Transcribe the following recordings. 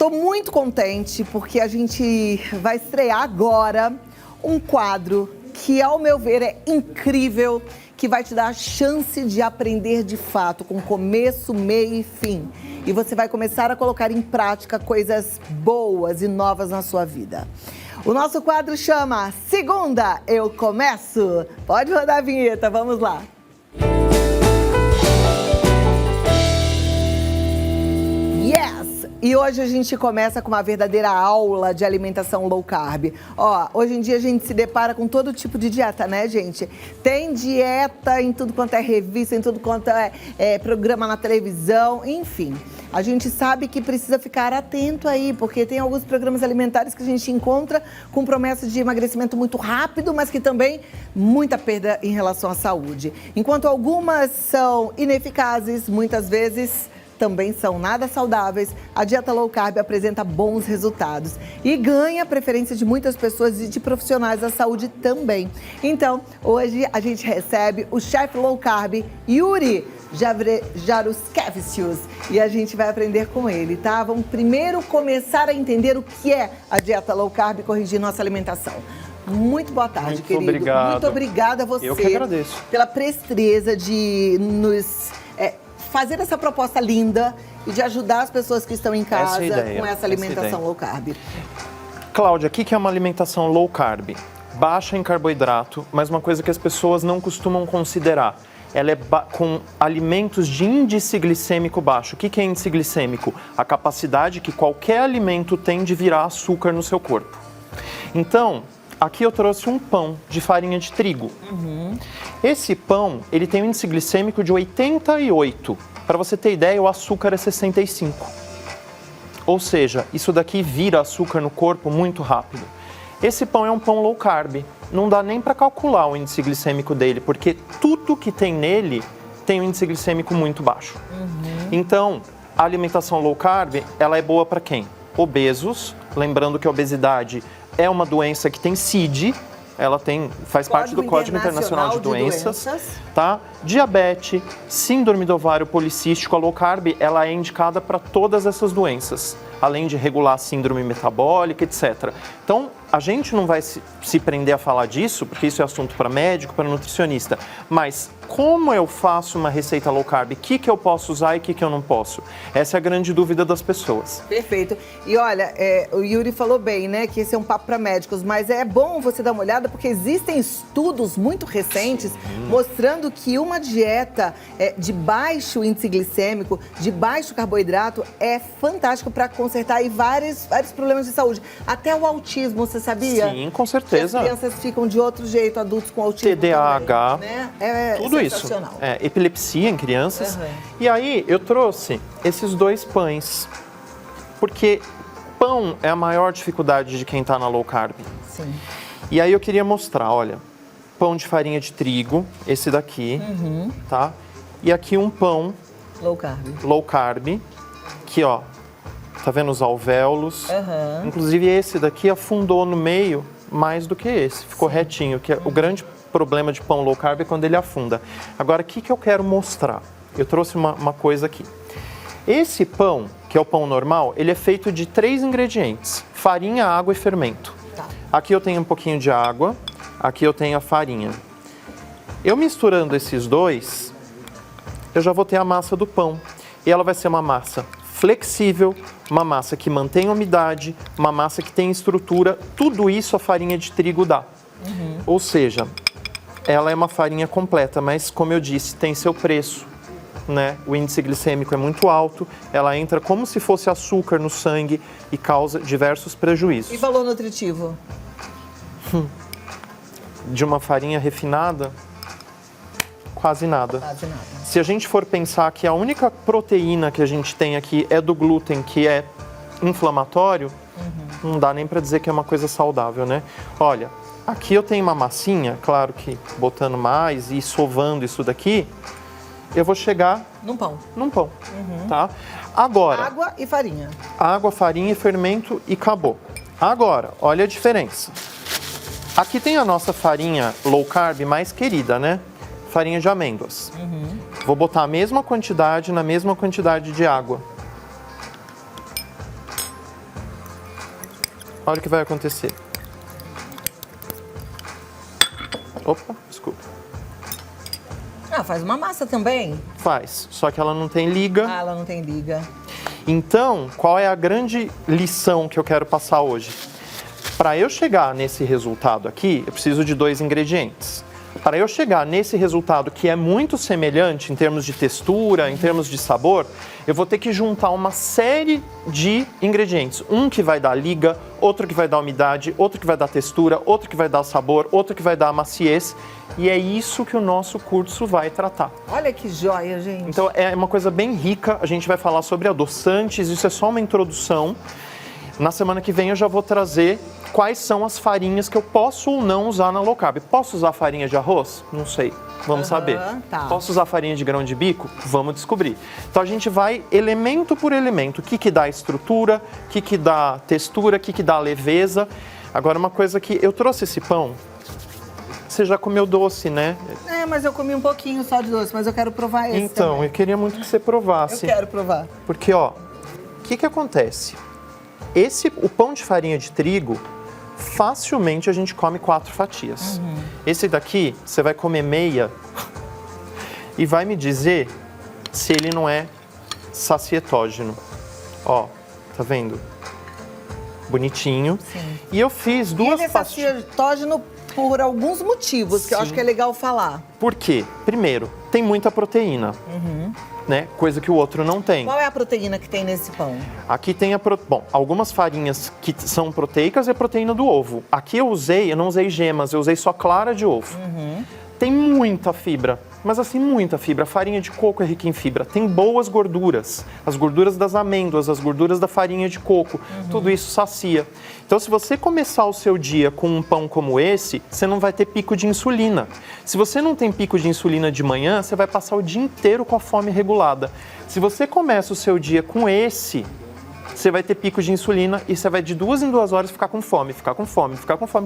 Tô muito contente porque a gente vai estrear agora um quadro que, ao meu ver, é incrível, que vai te dar a chance de aprender de fato, com começo, meio e fim. E você vai começar a colocar em prática coisas boas e novas na sua vida. O nosso quadro chama Segunda Eu Começo. Pode rodar a vinheta, vamos lá. Yes! E hoje a gente começa com uma verdadeira aula de alimentação low carb. Ó, hoje em dia a gente se depara com todo tipo de dieta, né, gente? Tem dieta em tudo quanto é revista, em tudo quanto é programa na televisão, enfim. A gente sabe que precisa ficar atento aí, porque tem alguns programas alimentares que a gente encontra com promessas de emagrecimento muito rápido, mas que também muita perda em relação à saúde. Enquanto algumas são ineficazes, muitas vezes também são nada saudáveis, a dieta low carb apresenta bons resultados e ganha a preferência de muitas pessoas e de profissionais da saúde também. Então, hoje a gente recebe o chefe low carb, Yuri Jaruskevicius, e a gente vai aprender com ele, tá? Vamos primeiro começar a entender o que é a dieta low carb e corrigir nossa alimentação. Muito boa tarde, muito querido. Obrigado. Muito obrigada a você. Eu que agradeço. Pela presteza de nos fazer essa proposta linda e de ajudar as pessoas que estão em casa com essa alimentação low carb. Cláudia, o que é uma alimentação low carb? Baixa em carboidrato, mas uma coisa que as pessoas não costumam considerar. Ela é com alimentos de índice glicêmico baixo. O que é índice glicêmico? A capacidade que qualquer alimento tem de virar açúcar no seu corpo. Então, aqui eu trouxe um pão de farinha de trigo. Esse pão, ele tem um índice glicêmico de 88. Para você ter ideia, o açúcar é 65. Ou seja, isso daqui vira açúcar no corpo muito rápido. Esse pão é um pão low carb. Não dá nem para calcular o índice glicêmico dele, porque tudo que tem nele tem um índice glicêmico muito baixo. Então, a alimentação low carb, ela é boa para quem? Obesos, lembrando que a obesidade é uma doença que tem CID, ela faz parte do Código Internacional de Doenças, tá? Diabetes, síndrome do ovário policístico, a low carb, ela é indicada para todas essas doenças, além de regular a síndrome metabólica, etc. Então, a gente não vai se prender a falar disso, porque isso é assunto para médico, para nutricionista, mas como eu faço uma receita low carb? O que eu posso usar e o que eu não posso? Essa é a grande dúvida das pessoas. Perfeito. E olha, o Yuri falou bem, né, que esse é um papo para médicos, mas é bom você dar uma olhada, porque existem estudos muito recentes mostrando que uma dieta de baixo índice glicêmico, de baixo carboidrato, é fantástico para consertar aí vários problemas de saúde. Até o autismo, você sabia? Sim, com certeza. Que as crianças ficam de outro jeito, adultos com autismo TDAH, também, né? tudo isso. Epilepsia em crianças. E aí eu trouxe esses dois pães, porque pão é a maior dificuldade de quem está na low carb. Sim. E aí eu queria mostrar, olha, pão de farinha de trigo, esse daqui, tá? E aqui um pão low carb, que ó, tá vendo os alvéolos? Inclusive esse daqui afundou no meio mais do que esse, ficou retinho, que é o grande problema de pão low carb é quando ele afunda. Agora, o que eu quero mostrar? Eu trouxe uma coisa aqui. Esse pão, que é o pão normal, ele é feito de 3 ingredientes: farinha, água e fermento. Aqui eu tenho um pouquinho de água, aqui eu tenho a farinha. Eu misturando esses dois, eu já vou ter a massa do pão. E ela vai ser uma massa flexível, uma massa que mantém umidade, uma massa que tem estrutura. Tudo isso a farinha de trigo dá. Ou seja, ela é uma farinha completa, mas como eu disse, tem seu preço, né? O índice glicêmico é muito alto, ela entra como se fosse açúcar no sangue e causa diversos prejuízos. E valor nutritivo? De uma farinha refinada, quase nada. Se a gente for pensar que a única proteína que a gente tem aqui é do glúten, que é inflamatório, não dá nem para dizer que é uma coisa saudável, né? Olha, aqui eu tenho uma massinha, claro que botando mais e sovando isso daqui, eu vou chegar num pão, tá? Agora, água e farinha. Água, farinha e fermento e acabou. Agora, olha a diferença. Aqui tem a nossa farinha low carb mais querida, né? Farinha de amêndoas. Vou botar a mesma quantidade na mesma quantidade de água. Olha o que vai acontecer. Opa, desculpa. Ah, faz uma massa também. Faz, só que ela não tem liga. Ah, ela não tem liga. Então, qual é a grande lição que eu quero passar hoje? Para eu chegar nesse resultado aqui, eu preciso de 2 ingredientes. Para eu chegar nesse resultado que é muito semelhante em termos de textura, em termos de sabor, eu vou ter que juntar uma série de ingredientes. Um que vai dar liga, outro que vai dar umidade, outro que vai dar textura, outro que vai dar sabor, outro que vai dar maciez. E é isso que o nosso curso vai tratar. Olha que joia, gente. Então é uma coisa bem rica, a gente vai falar sobre adoçantes, isso é só uma introdução. Na semana que vem eu já vou trazer quais são as farinhas que eu posso ou não usar na low carb. Posso usar farinha de arroz? Não sei, vamos saber. Tá. Posso usar farinha de grão de bico? Vamos descobrir. Então a gente vai elemento por elemento, o que dá estrutura, o que dá textura, o que dá leveza. Agora uma coisa que eu trouxe esse pão, você já comeu doce, né? É, mas eu comi um pouquinho só de doce, mas eu quero provar esse Então, também. eu queria muito que você provasse. Eu quero provar. Porque, ó, o que acontece? O pão de farinha de trigo, facilmente a gente come 4 fatias. Esse daqui, você vai comer meia e vai me dizer se ele não é sacietógeno. Ó, tá vendo? Bonitinho. Sim. E eu fiz 2 Ele é sacietógeno por alguns motivos, que eu Sim. acho que é legal falar. Por quê? Primeiro, tem muita proteína, né? Coisa que o outro não tem. Qual é a proteína que tem nesse pão? Aqui tem bom, algumas farinhas que são proteicas é proteína do ovo. Aqui eu não usei gemas, eu usei só clara de ovo. Tem muita fibra, mas assim, muita fibra. A farinha de coco é rica em fibra. Tem boas gorduras, as gorduras das amêndoas, as gorduras da farinha de coco. Tudo isso sacia. Então, se você começar o seu dia com um pão como esse, você não vai ter pico de insulina. Se você não tem pico de insulina de manhã, você vai passar o dia inteiro com a fome regulada. Se você começa o seu dia com esse, você vai ter pico de insulina e você vai de 2 em 2 horas ficar com fome,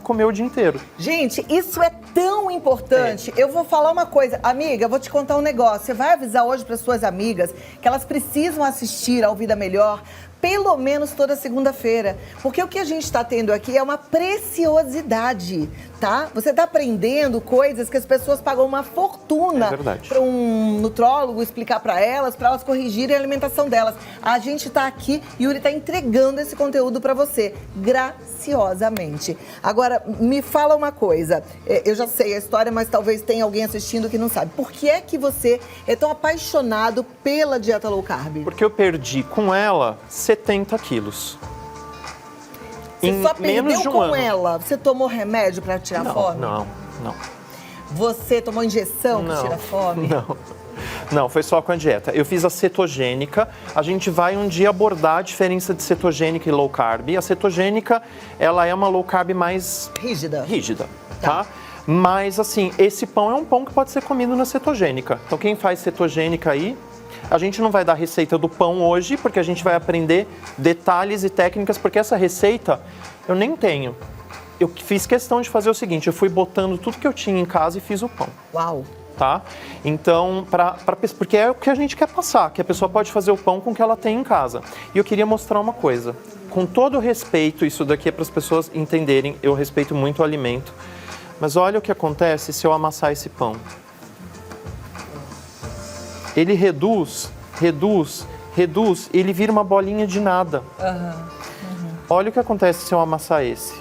comer o dia inteiro. Gente, isso é tão importante. Eu vou falar uma coisa. Amiga, eu vou te contar um negócio. Você vai avisar hoje para suas amigas que elas precisam assistir ao Vida Melhor pelo menos toda segunda-feira. Porque o que a gente está tendo aqui é uma preciosidade, tá? Você está aprendendo coisas que as pessoas pagam uma fortuna para um nutrólogo explicar para elas corrigirem a alimentação delas. A gente está aqui e o Yuri está entregando esse conteúdo para você, graciosamente. Agora, me fala uma coisa. Eu já sei a história, mas talvez tenha alguém assistindo que não sabe. Por que é que você é tão apaixonado pela dieta low carb? Porque eu perdi com ela 70 quilos. Você só perdeu com ela? Você tomou remédio para tirar fome? Não. Você tomou injeção para tirar fome? Não, foi só com a dieta. Eu fiz a cetogênica. A gente vai um dia abordar a diferença de cetogênica e low carb. A cetogênica, ela é uma low carb mais rígida, tá? Mas assim, esse pão é um pão que pode ser comido na cetogênica. Então quem faz cetogênica aí, a gente não vai dar receita do pão hoje, porque a gente vai aprender detalhes e técnicas, porque essa receita eu nem tenho. Eu fiz questão de fazer o seguinte, eu fui botando tudo que eu tinha em casa e fiz o pão. Uau! Tá? Então, porque é o que a gente quer passar, que a pessoa pode fazer o pão com o que ela tem em casa. E eu queria mostrar uma coisa. Com todo respeito, isso daqui é para as pessoas entenderem, eu respeito muito o alimento, mas olha o que acontece se eu amassar esse pão. Ele reduz, ele vira uma bolinha de nada. Olha o que acontece se eu amassar esse.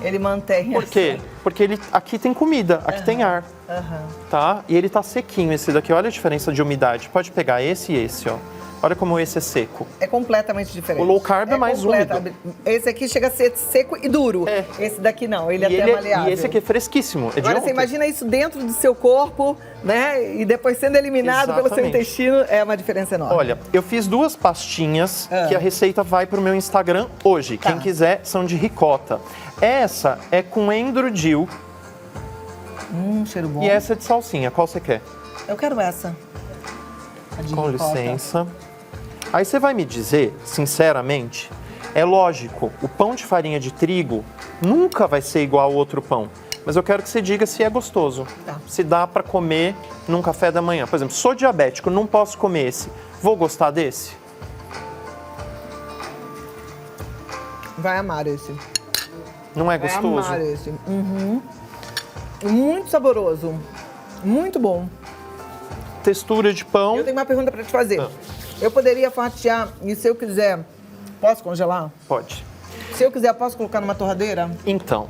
Ele mantém. Por quê? Porque aqui tem comida, aqui tem ar. Tá? E ele tá sequinho esse daqui. Olha a diferença de umidade. Pode pegar esse e esse, ó. Olha como esse é seco. É completamente diferente. O low carb é mais úmido. Esse aqui chega a ser seco e duro. Esse daqui não, ele é até maleável. E esse aqui é fresquíssimo. Agora você imagina isso dentro do seu corpo, né? E depois sendo eliminado pelo seu intestino, é uma diferença enorme. Olha, eu fiz 2 pastinhas que a receita vai pro meu Instagram hoje. Quem quiser, são de ricota. Essa é com endrodil. Cheiro bom. E essa é de salsinha. Qual você quer? Eu quero essa. Com licença. Aí você vai me dizer, sinceramente, é lógico, o pão de farinha de trigo nunca vai ser igual ao outro pão. Mas eu quero que você diga se é gostoso. Se dá para comer num café da manhã. Por exemplo, sou diabético, não posso comer esse. Vou gostar desse? Vai amar esse. Não é Vai gostoso? amar esse. Muito saboroso. Muito bom. Textura de pão. Eu tenho uma pergunta pra te fazer. Ah. Eu poderia fatiar e se eu quiser, posso congelar? Pode. Se eu quiser, posso colocar numa torradeira? Então,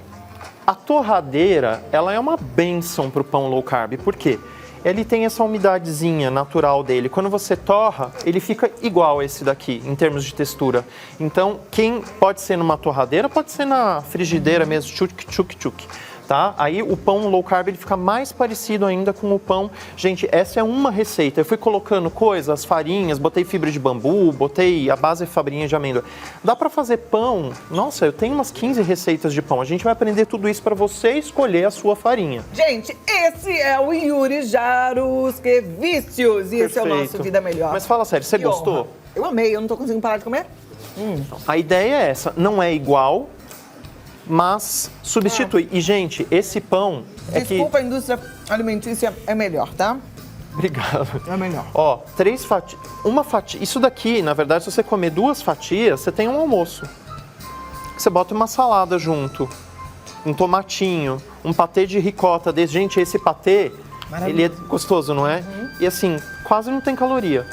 a torradeira, ela é uma bênção para o pão low carb. Por quê? Ele tem essa umidadezinha natural dele. Quando você torra, ele fica igual a esse daqui, em termos de textura. Então, quem pode ser numa torradeira, pode ser na frigideira mesmo, tchuk. Tá? Aí o pão low carb ele fica mais parecido ainda com o pão. Gente, essa é uma receita. Eu fui colocando coisas, as farinhas, botei fibra de bambu, botei a base de farinha de amêndoa. Dá pra fazer pão? Nossa, eu tenho umas 15 receitas de pão. A gente vai aprender tudo isso pra você escolher a sua farinha. Gente, esse é o Yuri Jaruskevicius e esse é o nosso Vida Melhor. Mas fala sério, você Que gostou? honra. Eu amei, eu não tô conseguindo parar de comer. A ideia é essa, não é igual, mas substitui. E, gente, esse pão é que... Desculpa, a indústria alimentícia é melhor, tá? Obrigado. É melhor. Ó, 3 fatias, uma fatia... Isso daqui, na verdade, se você comer 2 fatias, você tem um almoço. Você bota uma salada junto, um tomatinho, um patê de ricota desse. Gente, esse patê, ele é gostoso, não é? E assim, quase não tem caloria.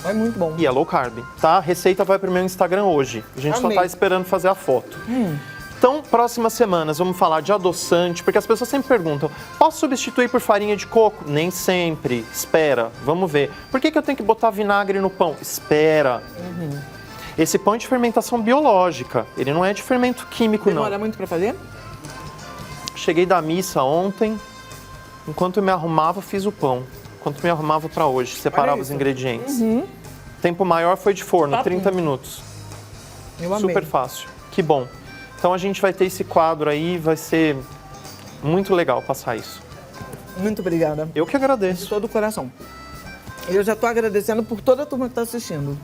É muito bom. E é low carb, tá? A receita vai pro meu Instagram hoje. A gente Amei. só tá esperando fazer a foto. Então, próximas semanas, vamos falar de adoçante, porque as pessoas sempre perguntam, posso substituir por farinha de coco? Nem sempre. Espera, vamos ver. Por que eu tenho que botar vinagre no pão? Espera. Esse pão é de fermentação biológica, ele não é de fermento químico, não. Demora muito pra fazer? Cheguei da missa ontem, enquanto eu me arrumava, fiz o pão. Enquanto eu me arrumava para hoje, separava os isso. ingredientes. Tempo maior foi de forno, Papum. 30 minutos. Eu amei. Super fácil. Que bom. Então a gente vai ter esse quadro aí, vai ser muito legal passar isso. Muito obrigada. Eu que De agradeço. todo o coração. Eu já tô agradecendo por toda a turma que tá assistindo.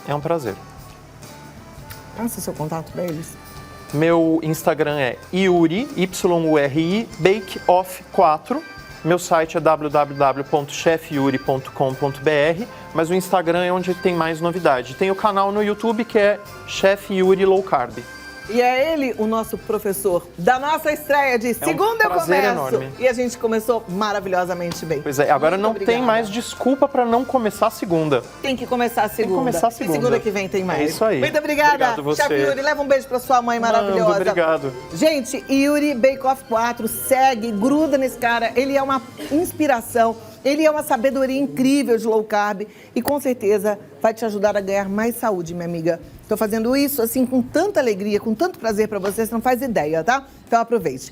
É um prazer. Passa seu contato pra eles. Meu Instagram é Yuri, Y-U-R-I, Bakeoff4. Meu site é www.chefyuri.com.br, mas o Instagram é onde tem mais novidade. Tem o canal no YouTube que é Chef Yuri Low Carb. E é ele o nosso professor da nossa estreia de Segunda Eu prazer Começo. enorme. E a gente começou maravilhosamente bem. Pois é, agora Muito não obrigada. tem mais desculpa para não começar a segunda. Tem que começar a segunda. começar a E segunda. segunda que vem tem mais. É isso aí. Muito obrigada. Obrigado você. Chef Yuri, leva um beijo pra sua mãe maravilhosa. Mando, obrigado. Gente, Yuri Bake Off 4, segue, gruda nesse cara. Ele é uma inspiração. Ele é uma sabedoria incrível de low carb e com certeza vai te ajudar a ganhar mais saúde, minha amiga. Estou fazendo isso assim com tanta alegria, com tanto prazer para você não faz ideia, tá? Então aproveite.